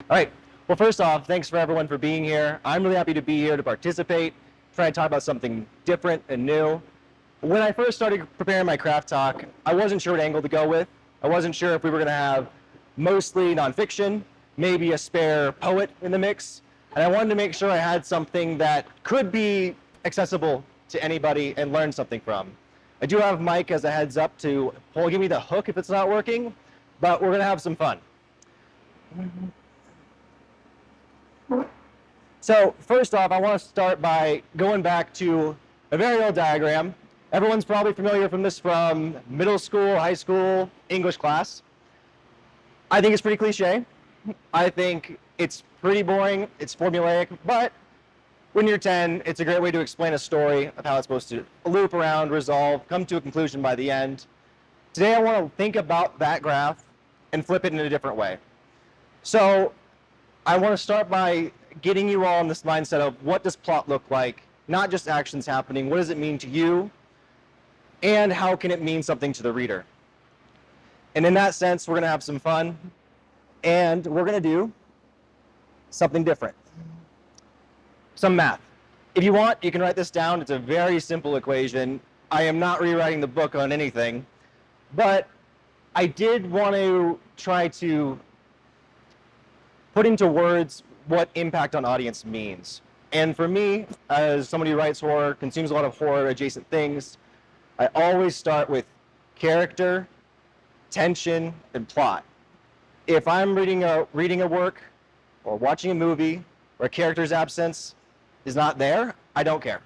All right. Well, first off, thanks for everyone for being here. I'm really happy to be here to participate, try and talk about something different and new. When I first started preparing my craft talk, I wasn't sure what angle to go with. I wasn't sure if we were going to have mostly nonfiction, maybe a spare poet in the mix. And I wanted to make sure I had something that could be accessible to anybody and learn something from. I do have Mike as a heads up to give me the hook if it's not working, but we're going to have some fun. So first off, I want to start by going back to a very old diagram. Everyone's probably familiar from this from middle school, high school, English class. I think it's pretty cliche. I think it's pretty boring, it's formulaic, but when you're 10, it's a great way to explain a story of how it's supposed to loop around, resolve, come to a conclusion by the end. Today I want to think about that graph and flip it in a different way. So I want to start by getting you all in this mindset of what does plot look like, not just actions happening, what does it mean to you, and how can it mean something to the reader? And in that sense, we're going to have some fun, and we're going to do something different. Some math. If you want, you can write this down. It's a very simple equation. I am not rewriting the book on anything, but I did want to try to put into words what impact on audience means. And for me, as somebody who writes horror, consumes a lot of horror adjacent things, I always start with character, tension, and plot. If I'm reading a work or watching a movie where a character's absence is not there, I don't care.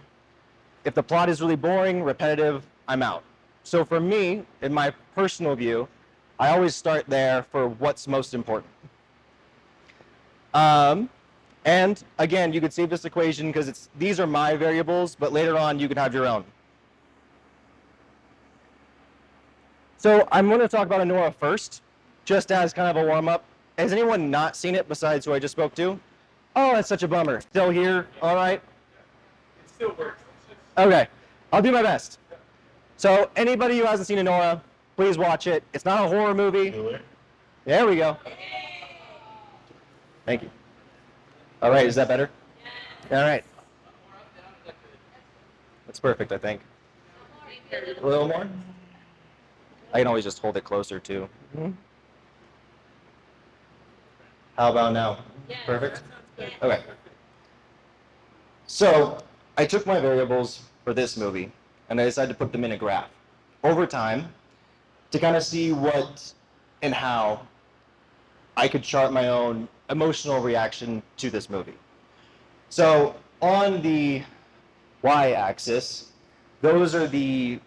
If the plot is really boring, repetitive, I'm out. So for me, in my personal view, I always start there for what's most important. And again, you could save this equation because these are my variables, but later on you can have your own. So I'm going to talk about Anora first, just as kind of a warm-up. Has anyone not seen it besides who I just spoke to? Oh, that's such a bummer. Still here? All right. It still works. Okay, I'll do my best. So anybody who hasn't seen Anora, please watch it. It's not a horror movie. There we go. Thank you. All right, is that better? All right. That's perfect, I think. A little more? I can always just hold it closer too. How about now? Perfect? Okay. So I took my variables for this movie and I decided to put them in a graph over time to kind of see what and how I could chart my own emotional reaction to this movie. So on the y-axis, those are the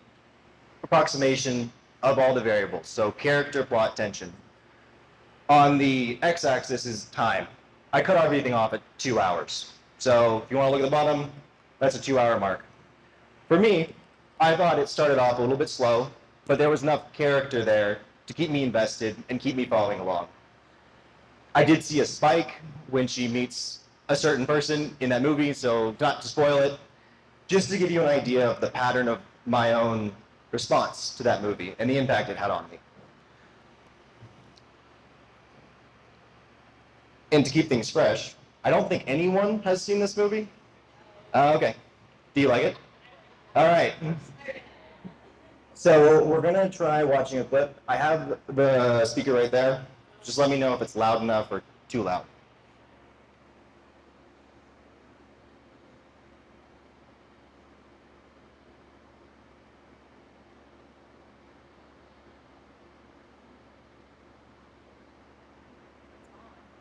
approximation of all the variables. So character, plot, tension. On the x-axis is time. I cut everything off at 2 hours. So if you want to look at the bottom, that's a 2-hour mark. For me, I thought it started off a little bit slow, but there was enough character there to keep me invested and keep me following along. I did see a spike when she meets a certain person in that movie, so not to spoil it, just to give you an idea of the pattern of my own response to that movie and the impact it had on me. And to keep things fresh, I don't think anyone has seen this movie. Okay. Do you like it? All right. So we're gonna try watching a clip. I have the speaker right there. Just let me know if it's loud enough or too loud.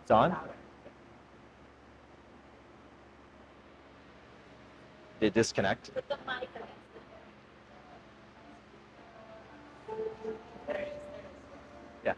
It's on? Did it disconnect? Yeah.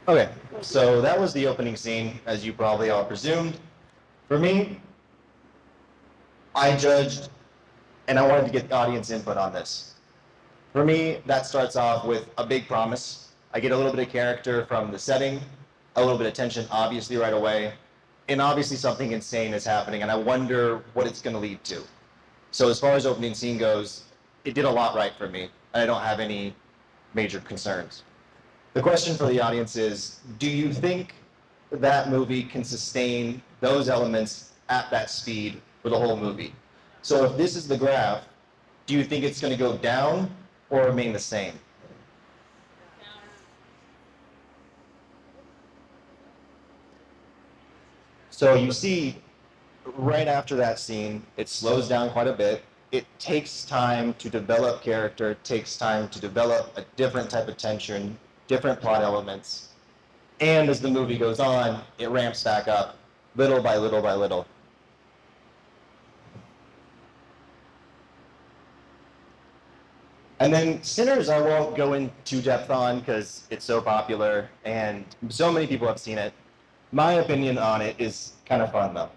Okay, so that was the opening scene, as you probably all presumed. For me, I judged, and I wanted to get the audience input on this. For me, that starts off with a big promise. I get a little bit of character from the setting, a little bit of tension, obviously, right away, and obviously something insane is happening, and I wonder what it's going to lead to. So as far as opening scene goes, it did a lot right for me, and I don't have any major concerns. The question for the audience is, do you think that movie can sustain those elements at that speed for the whole movie? So if this is the graph, do you think it's going to go down or remain the same? So you see, right after that scene, it slows down quite a bit. It takes time to develop character, it takes time to develop a different type of tension, different plot elements. And as the movie goes on, it ramps back up little by little by little. And then Sinners, I won't go into depth on because it's so popular and so many people have seen it. My opinion on it is kind of fun though.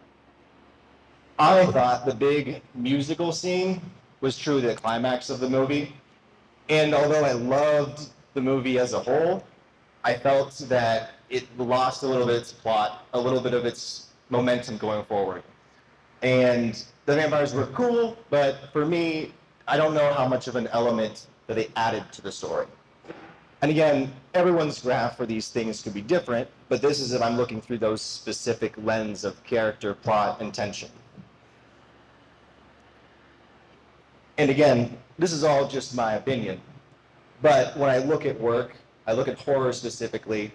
I thought the big musical scene was truly the climax of the movie. And although I loved the movie as a whole, I felt that it lost a little bit of its plot, a little bit of its momentum going forward. And the vampires were cool, but for me, I don't know how much of an element that they added to the story. And again, everyone's graph for these things could be different, but this is if I'm looking through those specific lens of character, plot, and tension. And again, this is all just my opinion, but when I look at work, I look at horror specifically,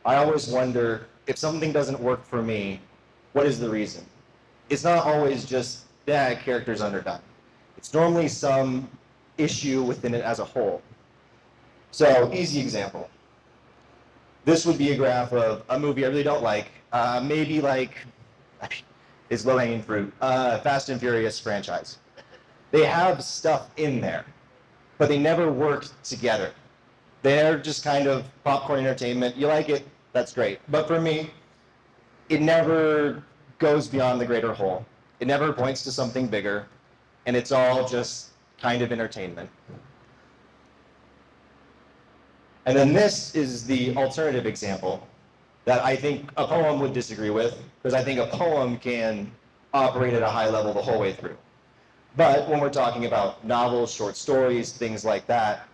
I always wonder if something doesn't work for me, what is the reason? It's not always just, character's underdone. It's normally some issue within it as a whole. So, easy example. This would be a graph of a movie I really don't like, maybe like, is low-hanging fruit, Fast and Furious franchise. They have stuff in there, but they never worked together. They're just kind of popcorn entertainment. You like it, that's great. But for me, it never goes beyond the greater whole. It never points to something bigger, and it's all just kind of entertainment. And then this is the alternative example that I think a poem would disagree with, because I think a poem can operate at a high level the whole way through. But when we're talking about novels, short stories, things like that,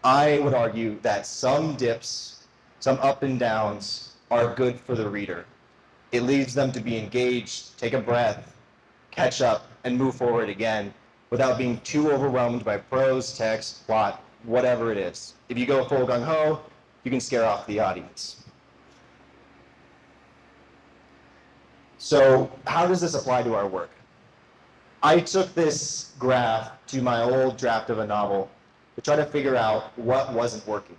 I would argue that some dips, some up and downs are good for the reader. It leads them to be engaged, take a breath, catch up, and move forward again without being too overwhelmed by prose, text, plot, whatever it is. If you go full gung-ho, you can scare off the audience. So how does this apply to our work? I took this graph to my old draft of a novel to try to figure out what wasn't working.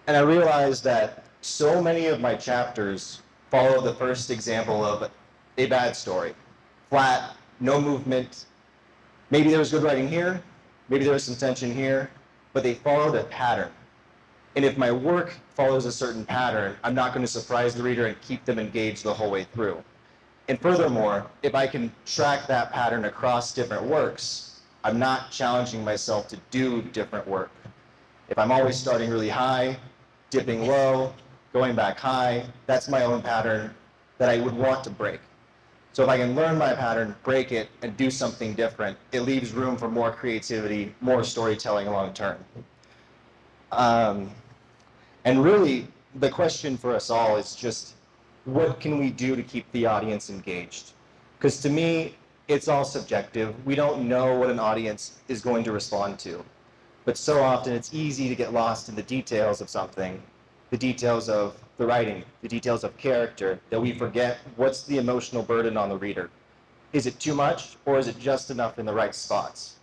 And I realized that so many of my chapters follow the first example of a bad story. Flat, no movement. Maybe there was good writing here, maybe there was some tension here, but they followed a pattern. And if my work follows a certain pattern, I'm not going to surprise the reader and keep them engaged the whole way through. And furthermore, if I can track that pattern across different works, I'm not challenging myself to do different work. If I'm always starting really high, dipping low, going back high, that's my own pattern that I would want to break. So if I can learn my pattern, break it, and do something different, it leaves room for more creativity, more storytelling long term. And really, the question for us all is just, what can we do to keep the audience engaged? Because to me, it's all subjective. We don't know what an audience is going to respond to. But so often it's easy to get lost in the details of something the details of the writing, the details of character, that we forget what's the emotional burden on the reader. Is it too much, or is it just enough in the right spots?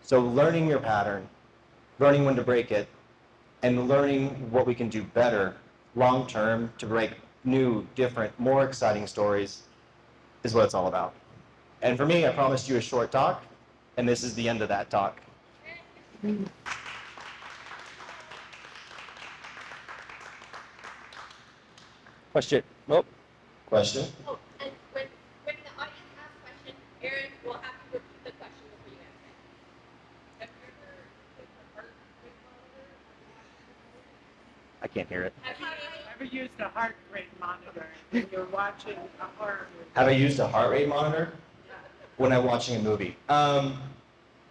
So learning your pattern, learning when to break it, and learning what we can do better long term to write new, different, more exciting stories is what it's all about. And for me, I promised you a short talk, and this is the end of that talk. Question? Nope. Question? Oh, and when the audience asks questions, Aaron will have to repeat the question before you answer it. Have you ever used a heart rate monitor? I can't hear it. Have you Ever used a heart rate monitor when you're watching a horror movie? Have I used a heart rate monitor when I'm watching a movie? I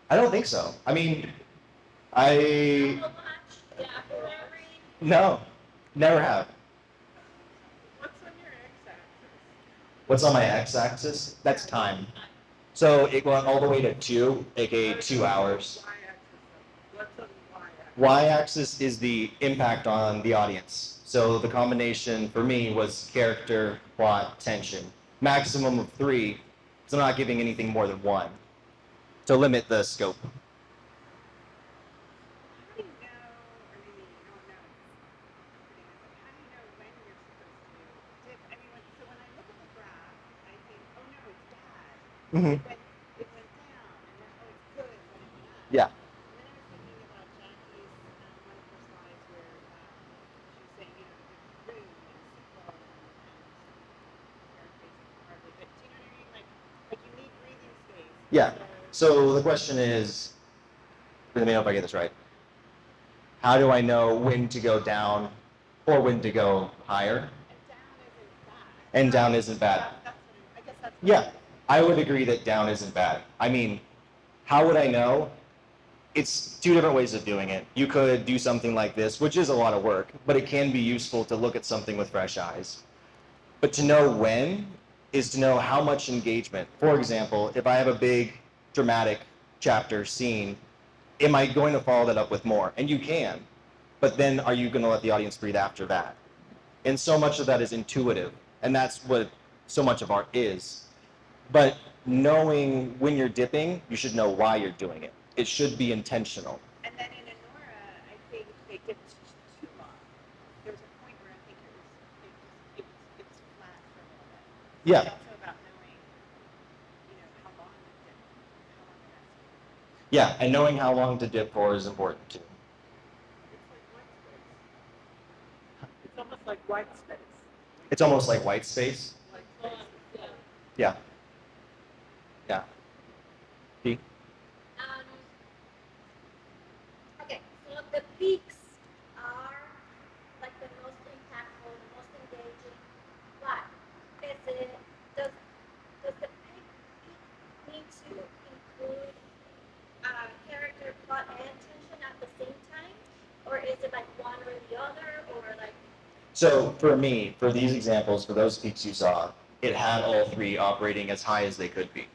don't think so. I mean, Apple Watch? Yeah, Apple Watch. no, never have. What's on your x-axis? What's on my x-axis? That's time. So it went all the way to 2, aka 2 hours. Y-axis. What's on the y-axis? Y-axis is the impact on the audience. So the combination for me was character, plot, tension. Maximum of 3, so I'm not giving anything more than 1 to limit the scope. How do you know, or maybe you don't know, how do you know when you're supposed to dip? I mean, so when I look at the graph, I think, oh no, it's bad. Mm-hmm. It went down, and then, oh, it's good when it went up. Yeah. And then I was thinking about Jackie's, one of her slides where she was saying, you know, the room and simple and paraphrasing hardly, but do you know what I mean? Like you need breathing space. Yeah. So the question is, let me know if I get this right. How do I know when to go down or when to go higher? And down isn't bad. And down isn't bad. That's what I guess that's. Yeah, I would agree that down isn't bad. I mean, how would I know? It's 2 different ways of doing it. You could do something like this, which is a lot of work, but it can be useful to look at something with fresh eyes. But to know when is to know how much engagement. For example, if I have a big dramatic chapter scene, am I going to follow that up with more? And you can, but then are you going to let the audience breathe after that? And so much of that is intuitive, and that's what so much of art is. But knowing when you're dipping, you should know why you're doing it. It should be intentional. And then in Anora, I think they dipped too long. There was a point where I think it's flat for a little bit. Yeah. It's also about knowing, how long the dip, how long it has to be. Yeah, and knowing how long to dip for is important too. It's almost like white space. It's almost like white space. Yeah. Yeah. D? Okay, so the peaks are like the most impactful, the most engaging. But does the peak need to include character, plot, and tension at the same time, or is it like one or the other, or like? So for me, for these examples, for those peaks you saw, it had all 3 operating as high as they could be.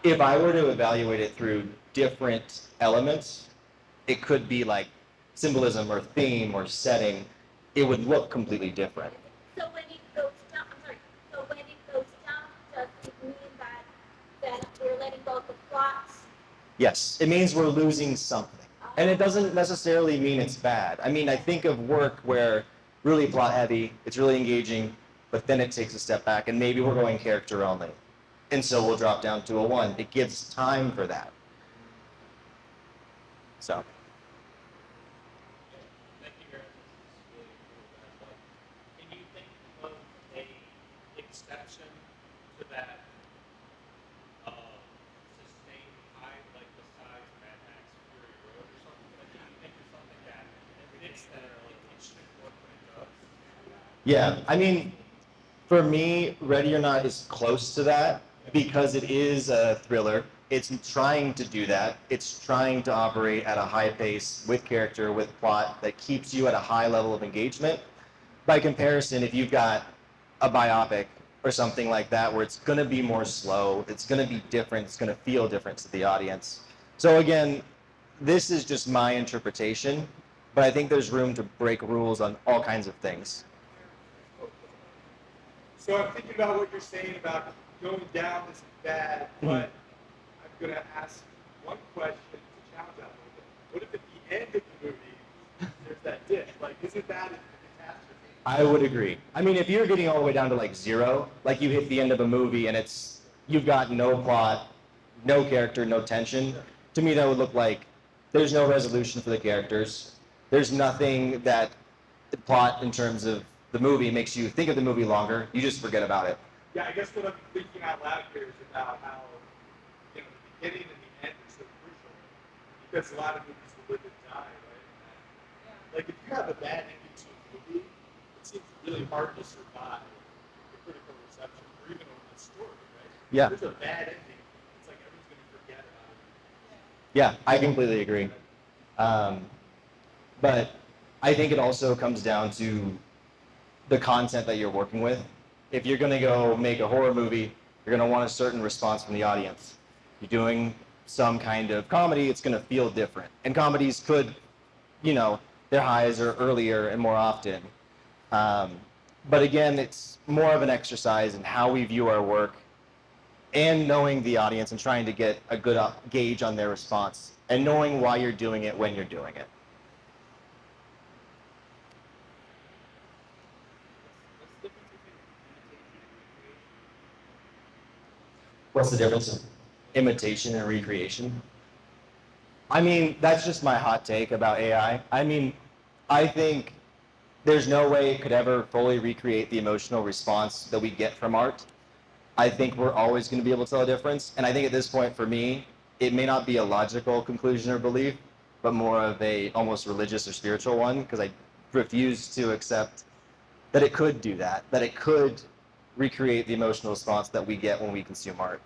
If I were to evaluate it through different elements, it could be like symbolism or theme or setting, it would look completely different. So when it goes down, I'm sorry. So when it goes down, does it mean that we're letting go of the plots? Yes, it means we're losing something. And it doesn't necessarily mean it's bad. I mean, I think of work where really plot heavy, it's really engaging, but then it takes a step back and maybe we're going character only. And so we'll drop down to a 1. It gives time for that. So. Thank you, Aaron. This is really cool. Can you think of a exception to that sustained high, like besides Mad Max Fury Road or something? Like, can you think of something that fits that it should work when it does? Yeah, I mean, for me, Ready or Not is close to that because it is a thriller. It's trying to do that. It's trying to operate at a high pace with character, with plot that keeps you at a high level of engagement. By comparison, if you've got a biopic or something like that where it's going to be more slow, it's going to be different, it's going to feel different to the audience. So again, this is just my interpretation. but I think there's room to break rules on all kinds of things. So I'm thinking about what you're saying about going down this bad, but I'm going to ask one question to challenge that a little bit. What if at the end of the movie, there's that dip? Like, isn't that a catastrophe? I would agree. I mean, if you're getting all the way down to like 0, like you hit the end of a movie and you've got no plot, no character, no tension, to me that would look like there's no resolution for the characters. There's nothing that the plot in terms of the movie makes you think of the movie longer. You just forget about it. Yeah, I guess what I'm thinking out loud here is about how, the beginning and the end are so crucial. Because a lot of movies will live and die, right? Like, if you have a bad ending to a movie, it seems really hard to survive the critical reception or even over the story, right? Yeah. If there's a bad ending, it's like everyone's going to forget about it. Yeah, I completely agree. But I think it also comes down to the content that you're working with. If you're going to go make a horror movie, you're going to want a certain response from the audience. If you're doing some kind of comedy, it's going to feel different. And comedies could, their highs are earlier and more often. But again, it's more of an exercise in how we view our work and knowing the audience and trying to get a good gauge on their response and knowing why you're doing it when you're doing it. What's the difference in imitation and recreation? I mean, that's just my hot take about AI. I mean, I think there's no way it could ever fully recreate the emotional response that we get from art. I think we're always going to be able to tell a difference. And I think at this point, for me, it may not be a logical conclusion or belief, but more of a almost religious or spiritual one, because I refuse to accept that it could do that it could recreate the emotional response that we get when we consume art.